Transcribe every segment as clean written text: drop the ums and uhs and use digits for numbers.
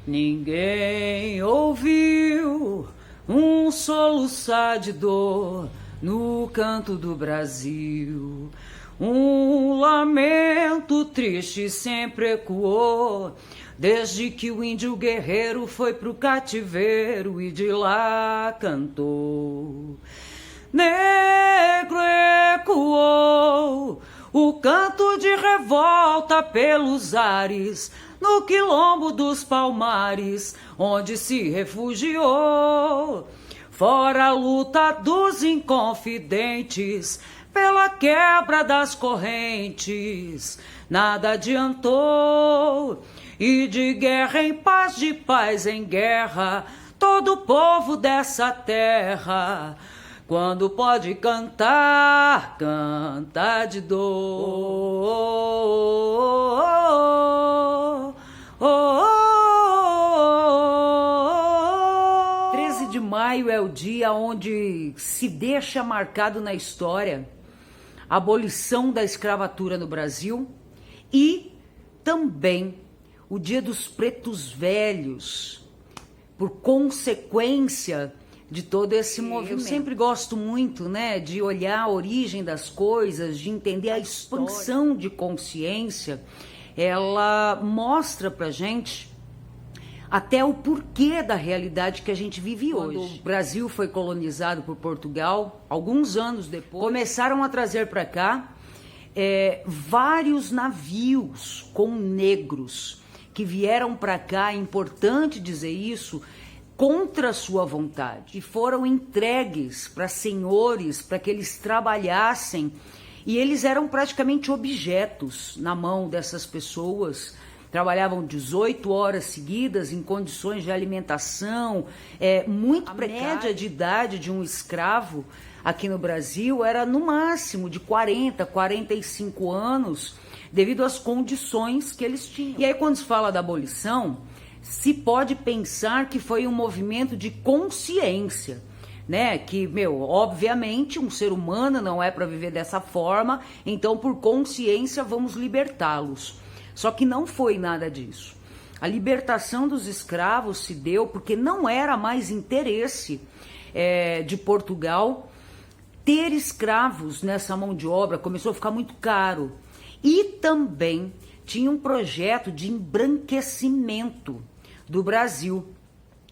Ninguém ouviu um soluçar de dor no canto do Brasil. Um lamento triste sempre ecoou, desde que o índio guerreiro foi pro cativeiro e de lá cantou. Negro ecoou o canto de revolta pelos ares, no quilombo dos Palmares, onde se refugiou. Fora a luta dos inconfidentes, pela quebra das correntes, nada adiantou. E de guerra em paz, de paz em guerra, todo o povo dessa terra, quando pode cantar, canta de dor. 13 de maio é o dia onde se deixa marcado na história a abolição da escravatura no Brasil e também o Dia dos Pretos Velhos, por consequência de todo esse movimento. Eu sempre gosto muito, né, de olhar a origem das coisas, de entender a expansão de consciência. Ela mostra pra gente até o porquê da realidade que a gente vive hoje. Quando o Brasil foi colonizado por Portugal, alguns anos depois, começaram a trazer para cá vários navios com negros que vieram para cá, é importante dizer isso, contra sua vontade, e foram entregues para senhores, para que eles trabalhassem, e eles eram praticamente objetos na mão dessas pessoas. Trabalhavam 18 horas seguidas em condições de alimentação muito precárias. A média de idade de um escravo aqui no Brasil era no máximo de 40, 45 anos, devido às condições que eles tinham. E aí, quando se fala da abolição, se pode pensar que foi um movimento de consciência, né? Que, obviamente um ser humano não é para viver dessa forma, então por consciência vamos libertá-los. Só que não foi nada disso. A libertação dos escravos se deu porque não era mais interesse de Portugal ter escravos nessa mão de obra, começou a ficar muito caro. E também tinha um projeto de embranquecimento do Brasil.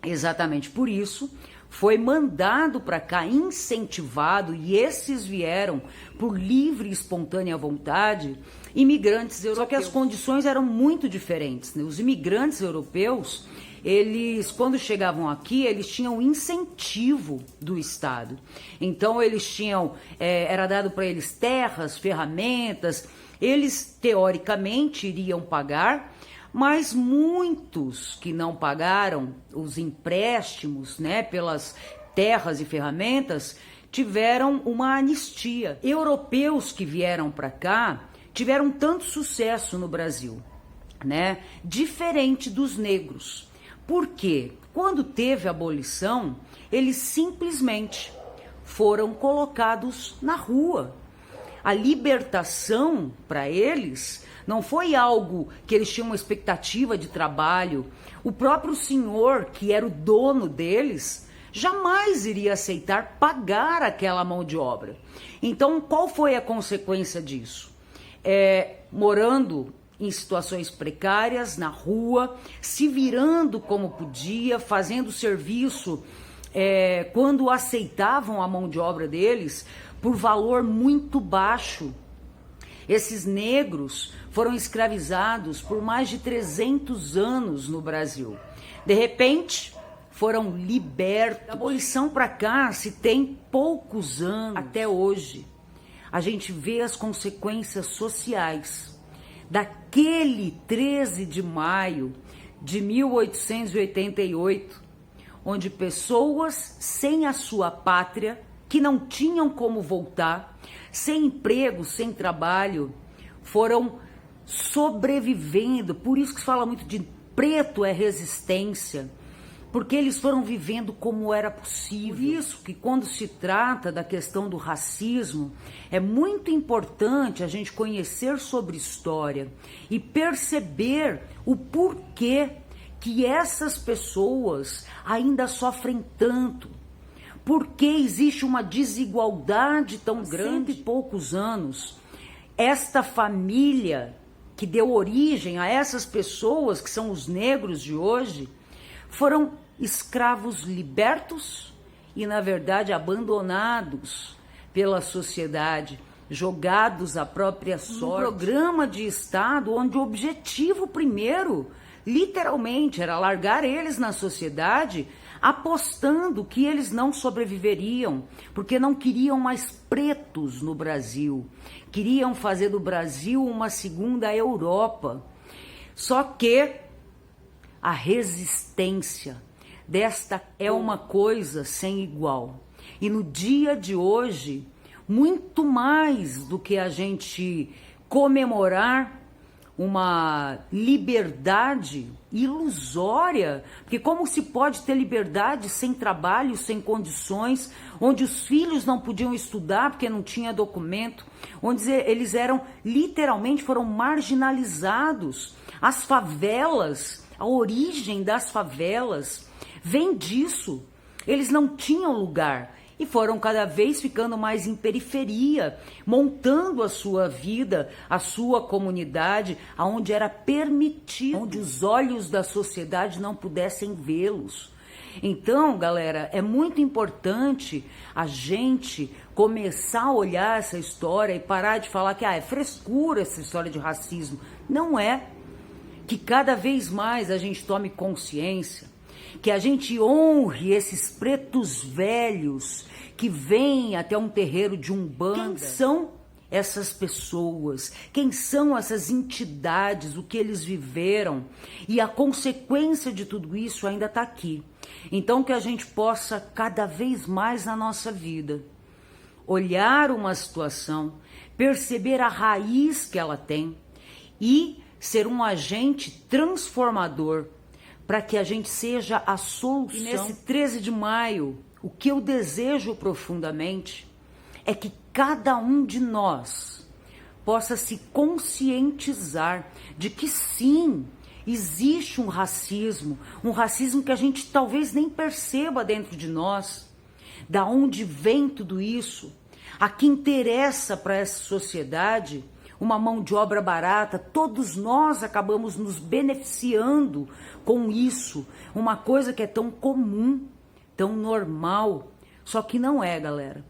Exatamente por isso, foi mandado para cá, incentivado, e esses vieram por livre e espontânea vontade, imigrantes europeus. Só que as condições eram muito diferentes, né? Os imigrantes europeus, eles, quando chegavam aqui, eles tinham incentivo do Estado. Então, eles tinham, era dado para eles terras, ferramentas, eles, teoricamente, iriam pagar, mas muitos que não pagaram os empréstimos, né, pelas terras e ferramentas, tiveram uma anistia. Europeus que vieram para cá tiveram tanto sucesso no Brasil, né, diferente dos negros. Por quê? Quando teve a abolição, eles simplesmente foram colocados na rua. A libertação para eles não foi algo que eles tinham uma expectativa de trabalho. O próprio senhor, que era o dono deles, jamais iria aceitar pagar aquela mão de obra. Então, qual foi a consequência disso? Morando em situações precárias, na rua, se virando como podia, fazendo serviço quando aceitavam a mão de obra deles por valor muito baixo. Esses negros foram escravizados por mais de 300 anos no Brasil. De repente, foram libertos. Da abolição para cá se tem poucos anos. Até hoje, a gente vê as consequências sociais daquele 13 de maio de 1888, onde pessoas sem a sua pátria, que não tinham como voltar, sem emprego, sem trabalho, foram sobrevivendo. Por isso que se fala muito de preto é resistência, porque eles foram vivendo como era possível. Por isso que quando se trata da questão do racismo, é muito importante a gente conhecer sobre história e perceber o porquê que essas pessoas ainda sofrem tanto? Por que existe uma desigualdade tão grande? Há 100 e poucos anos, esta família que deu origem a essas pessoas, que são os negros de hoje, foram escravos libertos e, na verdade, abandonados pela sociedade, jogados à própria sorte. Um programa de Estado onde o objetivo primeiro, literalmente, era largar eles na sociedade, apostando que eles não sobreviveriam, porque não queriam mais pretos no Brasil. Queriam fazer do Brasil uma segunda Europa. Só que a resistência desta é uma coisa sem igual. E no dia de hoje, muito mais do que a gente comemorar uma liberdade ilusória, porque como se pode ter liberdade sem trabalho, sem condições, onde os filhos não podiam estudar porque não tinha documento, onde eles eram literalmente foram marginalizados. As favelas, a origem das favelas vem disso. Eles não tinham lugar e foram cada vez ficando mais em periferia, montando a sua vida, a sua comunidade, aonde era permitido, onde os olhos da sociedade não pudessem vê-los. Então, galera, é muito importante a gente começar a olhar essa história e parar de falar que é frescura essa história de racismo. Não é. Que cada vez mais a gente tome consciência, que a gente honre esses pretos velhos que vêm até um terreiro de Umbanda. Quem são essas pessoas? Quem são essas entidades? O que eles viveram? E a consequência de tudo isso ainda está aqui. Então que a gente possa cada vez mais na nossa vida olhar uma situação, perceber a raiz que ela tem e ser um agente transformador para que a gente seja a solução. E nesse 13 de maio, o que eu desejo profundamente é que cada um de nós possa se conscientizar de que sim, existe um racismo que a gente talvez nem perceba dentro de nós. Da onde vem tudo isso? A que interessa para essa sociedade uma mão de obra barata? Todos nós acabamos nos beneficiando com isso, uma coisa que é tão comum, tão normal, só que não é, galera.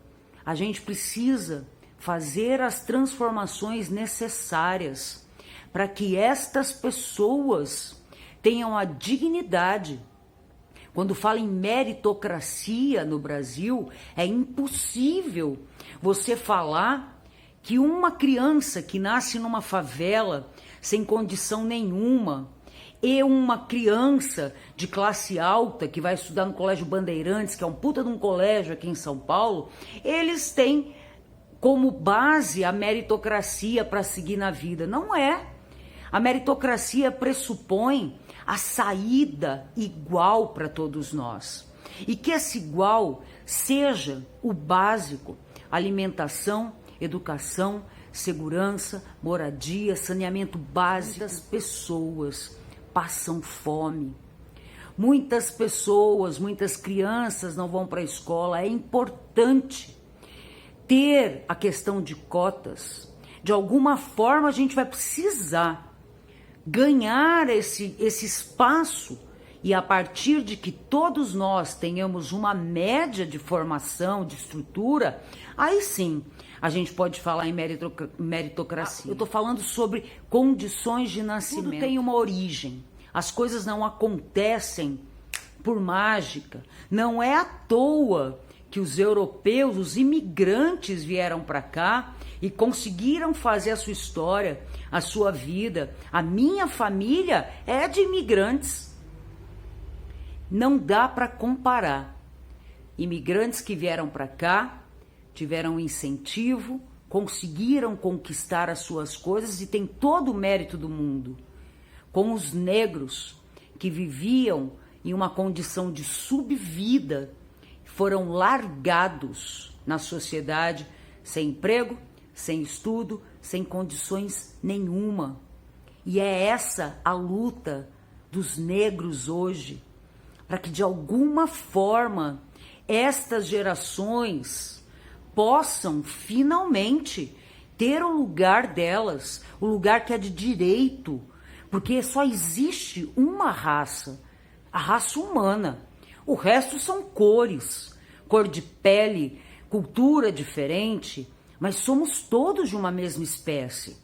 A gente precisa fazer as transformações necessárias para que estas pessoas tenham a dignidade. Quando fala em meritocracia no Brasil, é impossível você falar que uma criança que nasce numa favela sem condição nenhuma e uma criança de classe alta que vai estudar no Colégio Bandeirantes, que é um puta de um colégio aqui em São Paulo, eles têm como base a meritocracia para seguir na vida. Não é. A meritocracia pressupõe a saída igual para todos nós. E que esse igual seja o básico: alimentação, educação, segurança, moradia, saneamento básico. Muitas pessoas passam fome. Muitas pessoas, muitas crianças não vão para a escola. É importante ter a questão de cotas. De alguma forma a gente vai precisar ganhar esse espaço, e a partir de que todos nós tenhamos uma média de formação, de estrutura, aí sim a gente pode falar em meritocracia. Eu estou falando sobre condições de nascimento. Tudo tem uma origem. As coisas não acontecem por mágica. Não é à toa que os europeus, os imigrantes vieram para cá e conseguiram fazer a sua história, a sua vida. A minha família é de imigrantes. Não dá para comparar. Imigrantes que vieram para cá, tiveram incentivo, conseguiram conquistar as suas coisas e têm todo o mérito do mundo. Com os negros que viviam em uma condição de subvida, foram largados na sociedade sem emprego, sem estudo, sem condições nenhuma. E é essa a luta dos negros hoje, para que de alguma forma estas gerações possam finalmente ter o lugar delas, o lugar que é de direito, porque só existe uma raça, a raça humana. O resto são cores, cor de pele, cultura diferente, mas somos todos de uma mesma espécie.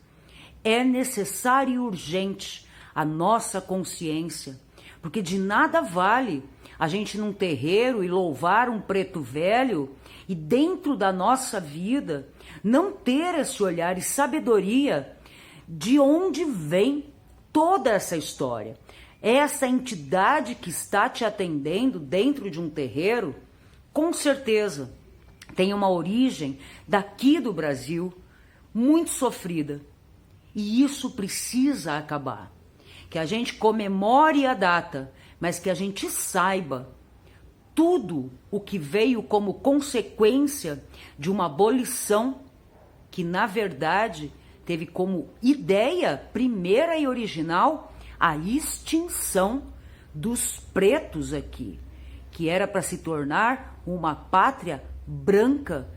É necessário e urgente a nossa consciência, porque de nada vale a gente num terreiro e louvar um preto velho e dentro da nossa vida não ter esse olhar e sabedoria de onde vem toda essa história. Essa entidade que está te atendendo dentro de um terreiro, com certeza, tem uma origem daqui do Brasil muito sofrida. E isso precisa acabar. Que a gente comemore a data, mas que a gente saiba tudo o que veio como consequência de uma abolição que, na verdade, teve como ideia primeira e original a extinção dos pretos aqui, que era para se tornar uma pátria branca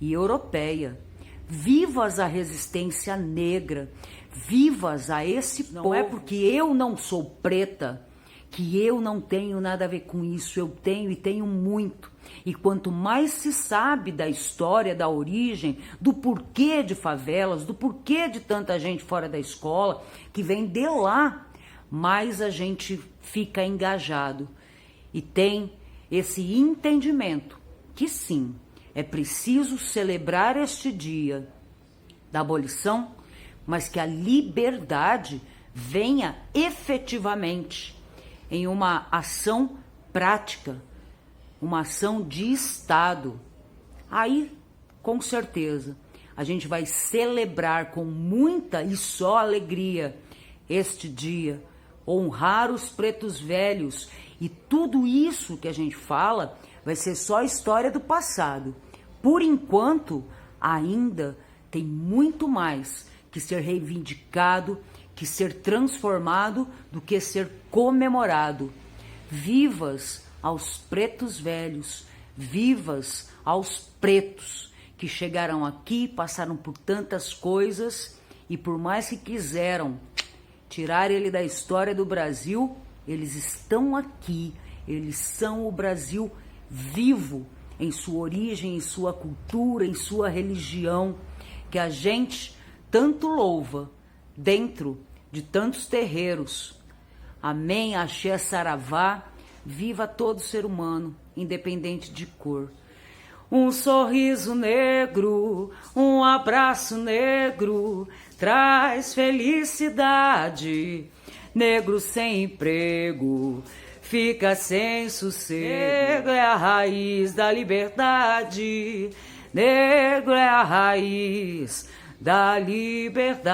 e europeia. Vivas a resistência negra, vivas a esse povo. Não é porque eu não sou preta que eu não tenho nada a ver com isso, eu tenho e tenho muito. E quanto mais se sabe da história, da origem, do porquê de favelas, do porquê de tanta gente fora da escola, que vem de lá, mais a gente fica engajado e tem esse entendimento que sim, é preciso celebrar este dia da abolição, mas que a liberdade venha efetivamente em uma ação prática, uma ação de Estado. Aí, com certeza, a gente vai celebrar com muita e só alegria este dia, honrar os pretos velhos, e tudo isso que a gente fala vai ser só história do passado. Por enquanto, ainda tem muito mais que ser reivindicado, que ser transformado, do que ser comemorado. Vivas aos pretos velhos, vivas aos pretos que chegaram aqui, passaram por tantas coisas e por mais que quiseram tirar ele da história do Brasil, eles estão aqui, eles são o Brasil vivo em sua origem, em sua cultura, em sua religião, que a gente tanto louva dentro de tantos terreiros. Amém, axé, saravá, viva todo ser humano, independente de cor. Um sorriso negro, um abraço negro, traz felicidade. Negro sem emprego, fica sem sossego. Negro é a raiz da liberdade. Negro é a raiz da liberdade.